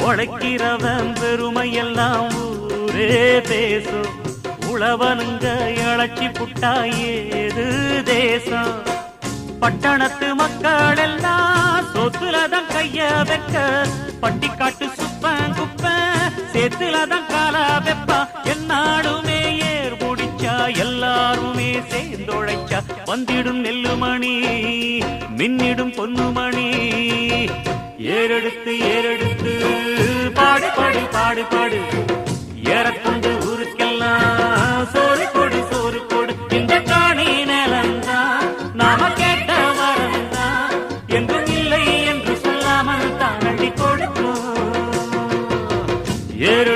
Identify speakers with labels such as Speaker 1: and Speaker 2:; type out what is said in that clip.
Speaker 1: உழைக்கிறவன் பெருமையெல்லாம் ஊரே பேசும். உழவனுங்க இழைச்சி புட்டா ஏது தேசம். பட்டணத்து மக்கள் எல்லாம் சொத்துலதான் கைய வைக்க, பட்டிக்காட்டு சுப்பன் குப்பன் சேத்துலதான் காலா வெப்பா. என்னாலுமே ஏர் முடிச்சா எல்லாருமே சேர்ந்தொழைச்சா வந்திடும் நெல்லுமணி மின்னிடும் பொன்னுமணி. ஏறெடுத்து பாடு பாடு பாடு பாடு ஏறக்கொண்டு ஊருக்கெல்லாம் சோறு கொடு சோறு கொடு. இந்த காணி நிலந்தான் நாம கேட்ட வரந்தான், எங்கும் இல்லை என்று சொல்லாமல் தான் அள்ளி கொடுக்கும். ஏறு